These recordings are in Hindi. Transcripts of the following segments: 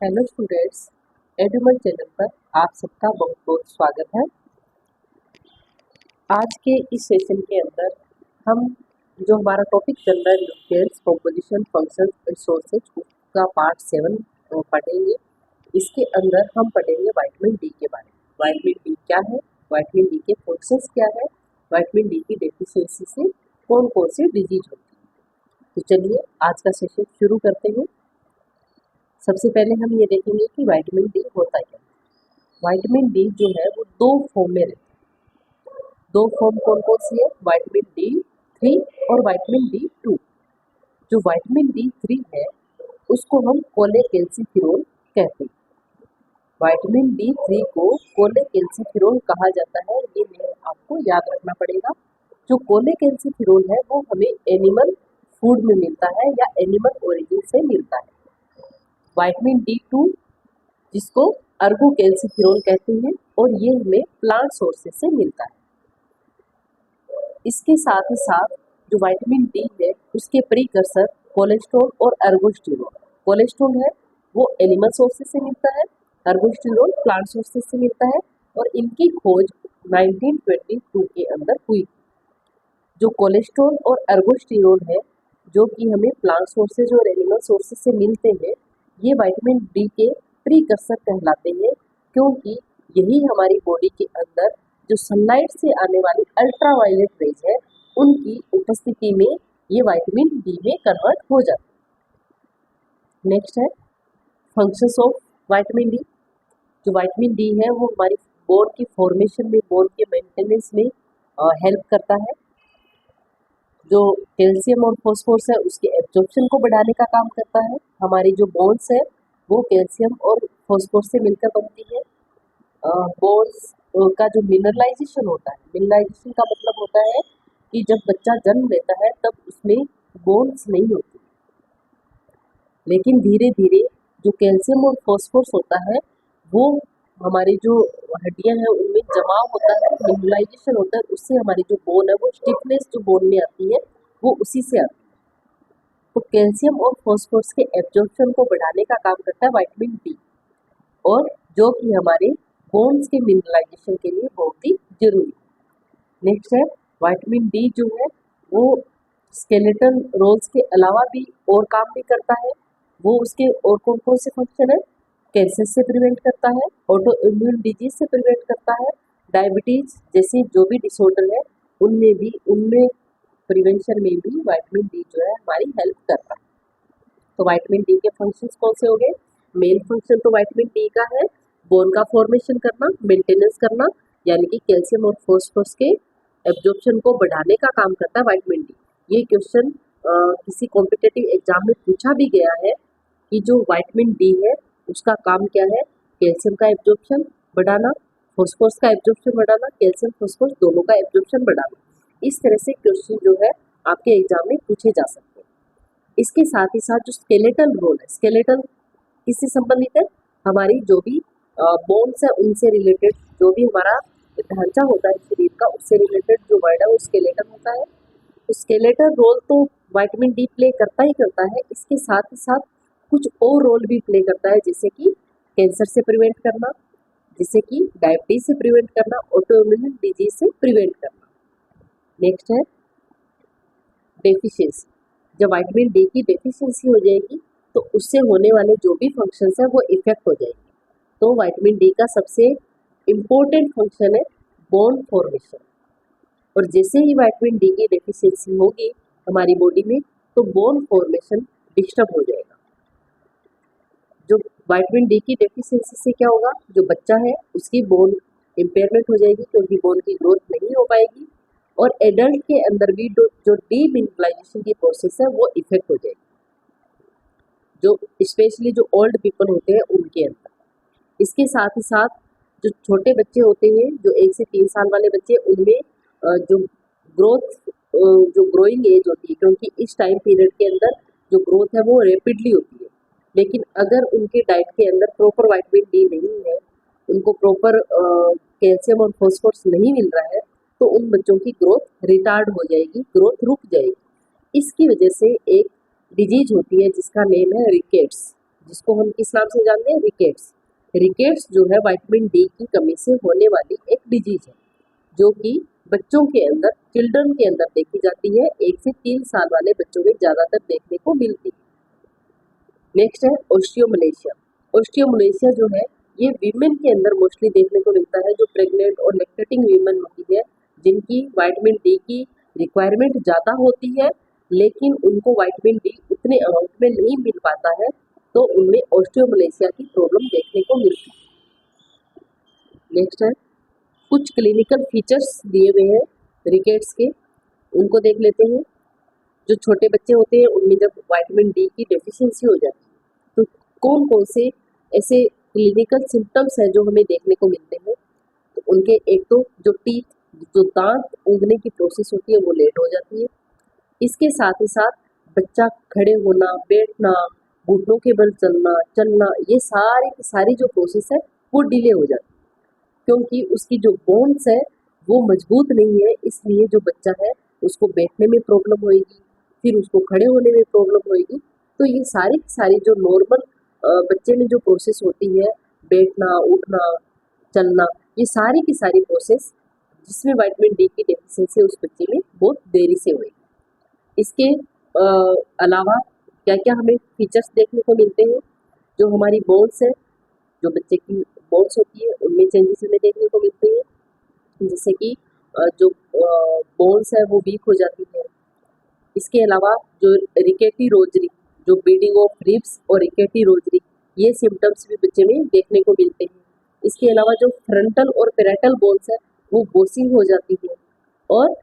हेलो स्टूडेंट्स, एडुमल चैनल पर आप सबका बहुत बहुत स्वागत है। आज के इस सेशन के अंदर हम जो हमारा टॉपिक चल रहा है nucleus composition functions and sources का पार्ट 7 पढ़ेंगे। इसके अंदर हम पढ़ेंगे विटामिन डी के बारे में। विटामिन डी क्या है, विटामिन डी के फंक्शंस क्या है, विटामिन डी की डेफिशिएंसी से कौन कौन सी डिजीज होती है। तो चलिए आज का सेशन शुरू करते हैं। सबसे पहले हम ये देखेंगे कि विटामिन डी होता क्या है। विटामिन डी जो है वो दो फॉर्म में रहता है। दो फॉर्म कौन कौन सी है, विटामिन डी 3 और विटामिन डी 2। जो विटामिन डी 3 है उसको हम कोलेकैल्सिफेरॉल कहते हैं। विटामिन डी 3 को कोलेकैल्सिफेरॉल कहा जाता है, ये मैं आपको याद रखना पड़ेगा। जो कोलेकैल्सिफेरॉल है वो हमें एनिमल फूड में मिलता है या एनिमल ओरिजिन से मिलता है। विटामिन डी 2 जिसको अर्गोकैल्सिफेरॉल कहते हैं और ये हमें प्लांट सोर्सेज से मिलता है। इसके साथ ही साथ जो विटामिन डी है उसके प्रीकर्सर कोलेस्ट्रॉल और अर्गोस्टेरॉल। कोलेस्ट्रॉल है वो एनिमल सोर्सेज से मिलता है, अर्गोस्टेरॉल प्लांट सोर्सेज से मिलता है और इनकी खोज 1922 के अंदर हुई। जो कोलेस्ट्रॉल और अर्गोस्टेरॉल है जो कि हमें प्लांट सोर्सेज और एनिमल सोर्सेज से मिलते हैं, ये विटामिन डी के प्रीकर्सर कहलाते हैं, क्योंकि यही हमारी बॉडी के अंदर जो सनलाइट से आने वाली अल्ट्रावायलेट रेज है उनकी उपस्थिति में ये विटामिन डी में कन्वर्ट हो जाते हैं। नेक्स्ट है फंक्शंस ऑफ विटामिन डी। जो विटामिन डी है वो हमारी बोन की फॉर्मेशन में, बोन के मेंटेनेंस में हेल्प करता है। जो कैल्शियम और फॉस्फोरस है उसके एब्जॉर्प्शन को बढ़ाने का काम करता है। हमारी जो बोन्स है वो कैल्शियम और फॉस्फोरस से मिलकर बनती है। बोन्स का जो मिनरलाइजेशन होता है, मिनरलाइजेशन का मतलब होता है कि जब बच्चा जन्म लेता है तब उसमें बोन्स नहीं होती, लेकिन धीरे धीरे जो कैल्शियम और फॉस्फोरस होता है वो हमारी जो हड्डियां हैं उनमें जमाव होता है, मिनरलाइजेशन होता है, उससे हमारी जो बोन है वो स्टिफनेस जो बोन में आती है वो उसी से आती है। तो कैल्शियम और फॉस्फोरस के एब्जॉर्प्शन को बढ़ाने का काम करता है विटामिन डी, और जो कि हमारे बोन्स के मिनरलाइजेशन के लिए बहुत ही जरूरी है। नेक्स्ट है विटामिन डी जो है वो स्केलेटल रोल्स के अलावा भी और काम भी करता है। वो उसके और कौन कौन से फंक्शन है, कैंसर से प्रिवेंट करता है, ऑटो इम्यून डिजीज से प्रिवेंट करता है, डायबिटीज जैसी जो भी डिसऑर्डर है उनमें प्रिवेंशन में भी विटामिन डी जो है हमारी हेल्प करता है। तो विटामिन डी के फंक्शंस कौन से हो गए, मेन फंक्शन तो विटामिन डी का है बोन का फॉर्मेशन करना, मेंटेनेंस करना, यानी कि कैल्शियम और फॉस्फोरस के एब्जॉर्प्शन को बढ़ाने का काम करता है विटामिन डी। ये क्वेश्चन किसी कॉम्पिटिटिव एग्जाम में पूछा भी गया है कि जो विटामिन डी है उसका काम क्या है, कैल्शियम का एब्जॉर्प्शन बढ़ाना, फॉस्फोरस का एब्जॉर्प्शन बढ़ाना, कैल्शियम फॉस्फोरस दोनों का एब्जॉर्प्शन बढ़ाना। इस तरह से क्वेश्चन जो है आपके एग्जाम में पूछे जा सकते हैं। इसके साथ ही साथ जो स्केलेटल रोल है, स्केलेटल किससे संबंधित है, हमारी जो भी बोन्स है उनसे रिलेटेड, जो भी हमारा ढांचा होता है शरीर का उससे रिलेटेड जो वर्ड है वो स्केलेटल होता है। तो स्केलेटल रोल तो विटामिन डी प्ले करता ही करता है, इसके साथ ही साथ कुछ और रोल भी प्ले करता है, जैसे कि कैंसर से प्रिवेंट करना, जैसे कि डायबिटीज से प्रिवेंट करना, ऑटोइम्यून डिजीज से प्रिवेंट करना। नेक्स्ट है डेफिशिएंसी। जब विटामिन डी की डेफिशिएंसी हो जाएगी तो उससे होने वाले जो भी फंक्शंस है वो इफेक्ट हो जाएंगे। तो विटामिन डी का सबसे इम्पोर्टेंट फंक्शन है बोन फॉर्मेशन, और जैसे ही विटामिन डी की डेफिशिएंसी होगी हमारी बॉडी में तो बोन फॉर्मेशन डिस्टर्ब हो जाएगा। जो विटामिन डी की डेफिशिएंसी से क्या होगा, जो बच्चा है उसकी बोन इम्पेयरमेंट हो जाएगी क्योंकि बोन की ग्रोथ नहीं हो पाएगी, और एडल्ट के अंदर भी जो डीमिनरलाइजेशन की प्रोसेस है वो इफेक्ट हो जाएगी, जो स्पेशली जो ओल्ड पीपल होते हैं उनके अंदर। इसके साथ ही साथ जो छोटे बच्चे होते हैं, जो 1 से 3 साल वाले बच्चे, उनमें जो ग्रोथ जो ग्रोइंग एज होती है, क्योंकि इस टाइम पीरियड के अंदर जो ग्रोथ है वो रैपिडली होती है, लेकिन अगर उनके डाइट के अंदर प्रॉपर विटामिन डी नहीं है, उनको प्रॉपर कैल्शियम और फॉस्फोरस नहीं मिल रहा है, तो उन बच्चों की ग्रोथ रिटार्ड हो जाएगी, ग्रोथ रुक जाएगी। इसकी वजह से एक डिजीज होती है जिसका नेम है रिकेट्स, जिसको हम किस नाम से जानते हैं, रिकेट्स। रिकेट्स जो है विटामिन डी की कमी से होने वाली एक डिजीज है जो कि बच्चों के अंदर, चिल्ड्रन के अंदर देखी जाती है। 1 से 3 साल वाले बच्चों में ज़्यादातर देखने को मिलती है। नेक्स्ट है ओस्टियोमलेशिया। ओस्टियोमलेशिया जो है ये वीमेन के अंदर मोस्टली देखने को मिलता है, जो प्रेग्नेंट और लैक्टेटिंग वीमेन होती है, जिनकी विटामिन डी की रिक्वायरमेंट ज़्यादा होती है, लेकिन उनको विटामिन डी उतने अमाउंट में नहीं मिल पाता है, तो उनमें ओस्टियोमलेशिया की प्रॉब्लम देखने को मिलती है। नेक्स्ट है कुछ क्लिनिकल फीचर्स दिए हुए हैं रिकेट्स के, उनको देख लेते हैं। जो छोटे बच्चे होते हैं उनमें जब विटामिन डी की डेफिशिएंसी हो जाती है तो कौन कौन से ऐसे क्लिनिकल सिम्टम्स हैं जो हमें देखने को मिलते हैं। तो उनके एक तो जो टीथ, जो दांत उगने की प्रोसेस होती है वो लेट हो जाती है। इसके साथ ही साथ बच्चा खड़े होना, बैठना, घुटनों के बल चलना, ये सारी की सारी जो प्रोसेस है वो डिले हो जाती है, क्योंकि उसकी जो बोन्स है वो मजबूत नहीं है। इसलिए जो बच्चा है उसको बैठने में प्रॉब्लम होएगी, फिर उसको खड़े होने में प्रॉब्लम होएगी। तो ये सारी की सारी जो नॉर्मल बच्चे में जो प्रोसेस होती है, बैठना, उठना, चलना, ये सारी की सारी प्रोसेस जिसमें विटामिन डी की डेफिशिएंसी उस बच्चे में बहुत देरी से होएगी। इसके अलावा क्या क्या हमें फीचर्स देखने को मिलते हैं। जो हमारी बोन्स है, जो बच्चे की बोन्स होती है उनमें चेंजेस हमें देखने को मिलते हैं, जैसे कि जो बोन्स है वो वीक हो जाती है। इसके अलावा जो रिकेटी रोजरी, जो बीडिंग ऑफ रिब्स और रिकेटी रोजरी, ये सिम्टम्स भी बच्चे में देखने को मिलते हैं। इसके अलावा जो फ्रंटल और पेराइटल बोन्स है वो बोसिंग हो जाती है, और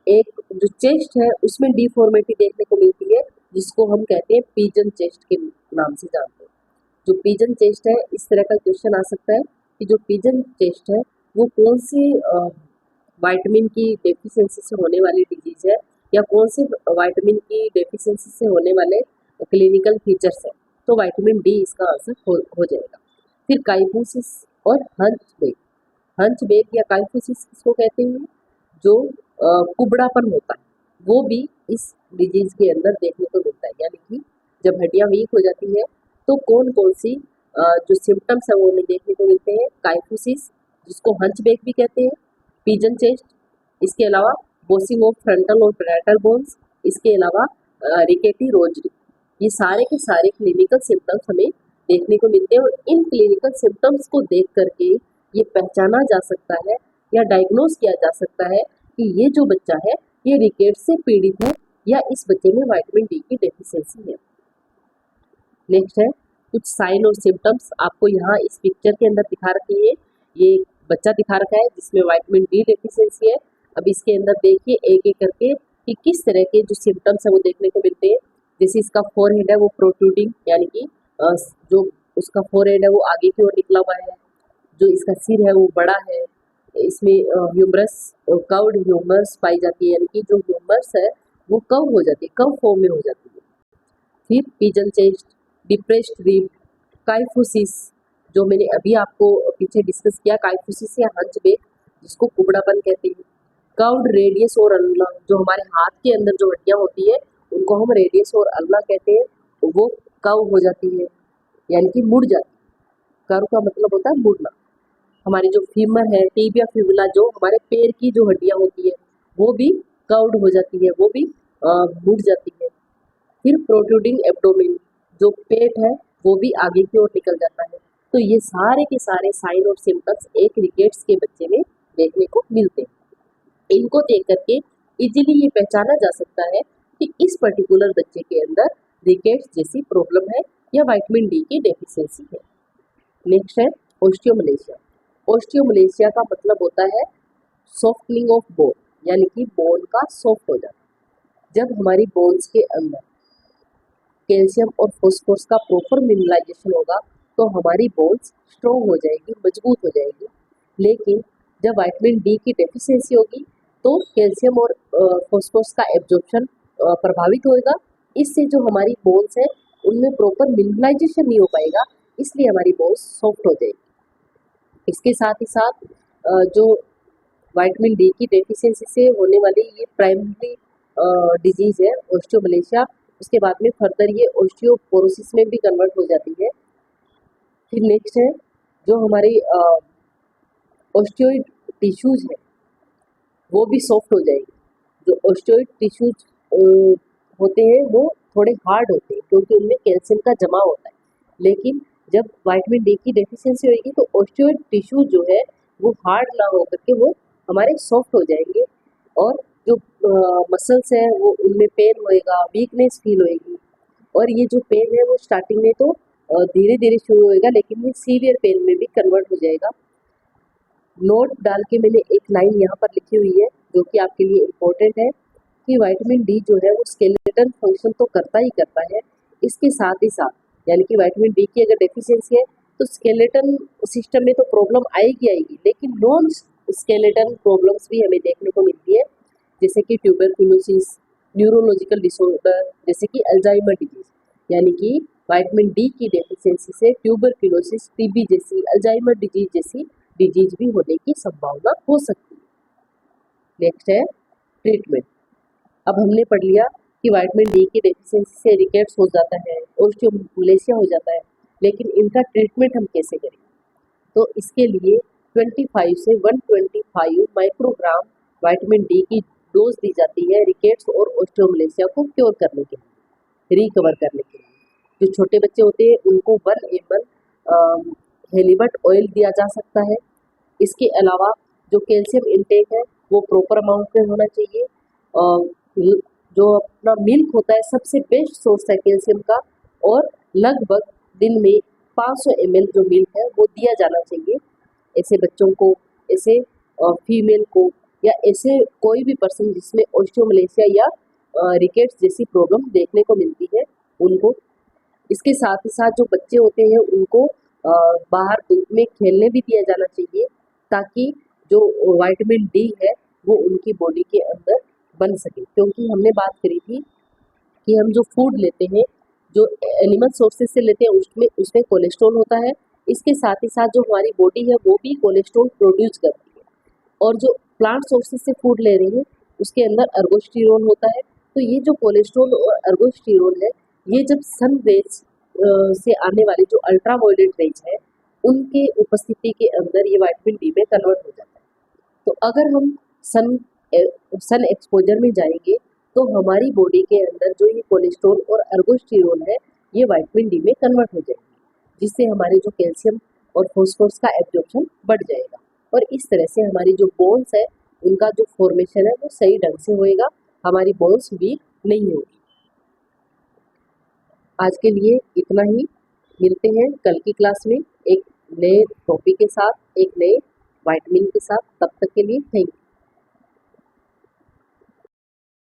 एक जो चेस्ट है उसमें डिफॉर्मिटी देखने को मिलती है, जिसको हम कहते हैं पिजन चेस्ट के नाम से जानते हैं। जो पिजन चेस्ट है, इस तरह का क्वेश्चन आ सकता है कि जो पिजन चेस्ट है वो कौन सी विटामिन की डेफिशिएंसी से होने वाली डिजीज है, या कौन से विटामिन की डेफिशिएंसी से होने वाले क्लिनिकल फीचर्स है। तो विटामिन डी इसका आंसर हो जाएगा। फिर काइफोसिस और हंचबैक। हंचबैक या काइफोसिस किसको कहते हैं, जो कुबड़ापन होता है, वो भी इस डिजीज के अंदर देखने को मिलता है। यानी कि जब हड्डियां वीक हो जाती है तो कौन कौन सी जो सिम्टम्स है वो हमें देखने को मिलते हैं। काइफोसिस, जिसको हंचबैक भी कहते हैं, पिजन चेस्ट, इसके अलावा बोसिंग ऑफ फ्रंटल और पेराइटल बोन्स, इसके अलावा रिकेटी रोजरी, ये सारे के सारे क्लिनिकल सिम्टम्स हमें देखने को मिलते हैं। और इन क्लिनिकल सिम्टम्स को देख करके ये पहचाना जा सकता है या डायग्नोज किया जा सकता है कि ये जो बच्चा है ये रिकेट्स से पीड़ित है या इस बच्चे में विटामिन डी की डेफिशिएंसी है। नेक्स्ट है कुछ साइन और सिम्टम्स, आपको यहाँ इस पिक्चर के अंदर दिखा रखी है। ये बच्चा दिखा रखा है जिसमें विटामिन डी डेफिशिएंसी है। अब इसके अंदर देखिए एक एक करके कि किस तरह के जो सिम्टम्स है वो देखने को मिलते हैं। जैसे इसका फोरहेड है वो प्रोट्रूडिंग, यानी कि जो उसका फोरहेड है वो आगे की ओर निकला हुआ है। जो इसका सिर है वो बड़ा है। इसमें ह्यूमरस और कर्व्ड ह्यूमरस पाई जाती है, यानी कि जो ह्यूमरस है वो कर्व हो जाती है, कर्व फॉर्म में हो जाती है। फिर pigeon chest, depressed rib, kyphosis, जो मैंने अभी आपको पीछे डिस्कस किया, काइफोसिस या हंचबैक, जिसको कुबड़ापन कहते हैं। कर्व्ड रेडियस और अल्ना, जो हमारे हाथ के अंदर जो हड्डियां होती है उनको हम रेडियस और अल्ना कहते हैं, वो कर्व हो जाती है, यानी कि मुड़ जाती है। कर्व का मतलब होता है मुड़ना। हमारी जो फीमर है, टिबिया फिबुला, जो हमारे पैर की जो हड्डियां होती है वो भी कर्व्ड हो जाती है, वो भी मुड़ जाती है। फिर प्रोट्रूडिंग एब्डोमेन, जो पेट है वो भी आगे की ओर निकल जाता है। तो ये सारे के सारे साइन और सिम्टम्स एक रिकेट्स के बच्चे में देखने को मिलते हैं। इनको देख करके इजीली ये पहचाना जा सकता है कि इस पर्टिकुलर बच्चे के अंदर रिकेट्स जैसी प्रॉब्लम है या विटामिन डी की डेफिशिएंसी है। नेक्स्ट है ओस्टियोमलेशिया। ओस्टियोमलेशिया का मतलब होता है सॉफ्टनिंग ऑफ बोन, यानी कि बोन का सॉफ्ट हो जाना। जब हमारी बोन्स के अंदर कैल्शियम और फॉस्फोरस का प्रॉपर मिनरलाइजेशन होगा तो हमारी बोन्स स्ट्रॉन्ग हो जाएगी, मजबूत हो जाएगी। लेकिन जब विटामिन डी की डेफिशिएंसी होगी तो कैल्शियम और फॉस्फोरस का एब्जॉर्प्शन प्रभावित होएगा। इससे जो हमारी बोन्स है उनमें प्रॉपर मिनरलाइजेशन नहीं हो पाएगा, इसलिए हमारी बोन्स सॉफ्ट हो जाएगी। इसके साथ ही साथ जो विटामिन डी की डेफिशिएंसी से होने वाली ये प्राइमरी डिजीज़ है ओस्टियोमलेशिया, उसके बाद में फर्दर ये ऑस्टियोपोरोसिस में भी कन्वर्ट हो जाती है। फिर नेक्स्ट है जो हमारी ऑस्टियोइड टिश्यूज है वो भी सॉफ्ट हो जाएगी। जो ऑस्टियोइड टिश्यूज होते हैं वो थोड़े हार्ड होते हैं क्योंकि उनमें कैल्शियम का जमा होता है, लेकिन जब विटामिन डी की डेफिशिएंसी होगी तो ऑस्टियोइड टिश्यू जो है वो हार्ड ना होकर के वो हमारे सॉफ्ट हो जाएंगे, और जो मसल्स है वो उनमें पेन होएगा, वीकनेस फील होएगी, और ये जो पेन है वो स्टार्टिंग में तो धीरे धीरे शुरू होएगा लेकिन ये सीवियर पेन में भी कन्वर्ट हो जाएगा। नोट डाल के मैंने एक लाइन यहाँ पर लिखी हुई है जो कि आपके लिए इम्पोर्टेंट है कि विटामिन डी जो है वो स्केलेटन फंक्शन तो करता ही करता है, इसके साथ ही साथ यानी कि विटामिन डी की अगर डेफिशिएंसी है तो स्केलेटन सिस्टम में तो प्रॉब्लम आएगी, लेकिन नॉन स्केलेटन प्रॉब्लम्स भी हमें देखने को मिलती है, जैसे कि ट्यूबरकुलोसिस, न्यूरोलॉजिकल डिसऑर्डर जैसे कि अल्जाइमर डिजीज, यानी कि विटामिन डी की डेफिशिएंसी से ट्यूबरकुलोसिस, टीबी जैसी, अल्जाइमर डिजीज जैसी डिजीज भी होने की संभावना हो सकती है। नेक्स्ट है ट्रीटमेंट। अब हमने पढ़ लिया कि विटामिन डी की डेफिशिएंसी से रिकेट्स हो जाता है, ओस्टियोमलेशिया हो जाता है, लेकिन इनका ट्रीटमेंट हम कैसे करें? तो इसके लिए 25 से 125 माइक्रोग्राम विटामिन डी की डोज दी जाती है रिकेट्स और ओस्टियोमलेशिया को क्योर करने के लिए, रिकवर करने के लिए। जो छोटे बच्चे होते हैं उनको 1 ml हेलीबट ऑयल दिया जा सकता है। इसके अलावा जो कैल्शियम इनटेक है वो प्रॉपर अमाउंट में होना चाहिए। जो अपना मिल्क होता है सबसे बेस्ट सोर्स है कैल्शियम का, और लगभग दिन में 500 ml जो मिल्क है वो दिया जाना चाहिए ऐसे बच्चों को, ऐसे फीमेल को, या ऐसे कोई भी पर्सन जिसमें ओस्टियोमलेशिया या रिकेट्स जैसी प्रॉब्लम देखने को मिलती है उनको। इसके साथ ही साथ जो बच्चे होते हैं उनको बाहर धूप में खेलने भी दिया जाना चाहिए ताकि जो विटामिन डी है वो उनकी बॉडी के अंदर बन सके, क्योंकि हमने बात करी थी कि हम जो फूड लेते हैं जो एनिमल सोर्सेज से लेते हैं उसमें कोलेस्ट्रॉल होता है, इसके साथ ही साथ जो हमारी बॉडी है वो भी कोलेस्ट्रॉल प्रोड्यूस करती है, और जो प्लांट सोर्सेज से फूड ले रहे हैं उसके अंदर अर्गोस्टिरोल होता है। तो ये जो कोलेस्ट्रॉल और अर्गोस्टिरोल है ये जब सन रेज से आने वाली जो अल्ट्रावायलेट रेज है उनके उपस्थिति के अंदर ये विटामिन डी में कन्वर्ट हो जाता है। तो अगर हम सन एक्सपोजर में जाएंगे तो हमारी बॉडी के अंदर जो ये कोलेस्ट्रॉल और अर्गोस्टिरोल है ये विटामिन डी में कन्वर्ट हो जाएंगे, जिससे हमारे जो कैल्शियम और फॉस्फोरस का एब्जॉर्प्शन बढ़ जाएगा, और इस तरह से हमारी जो बोन्स है उनका जो फॉर्मेशन है वो सही ढंग से होएगा, हमारी बोन्स वीक नहीं होगी। आज के लिए इतना ही, मिलते हैं कल की क्लास में एक नए टॉपिक के साथ, एक नए विटामिन के साथ। तब तक के लिए थैंक यू।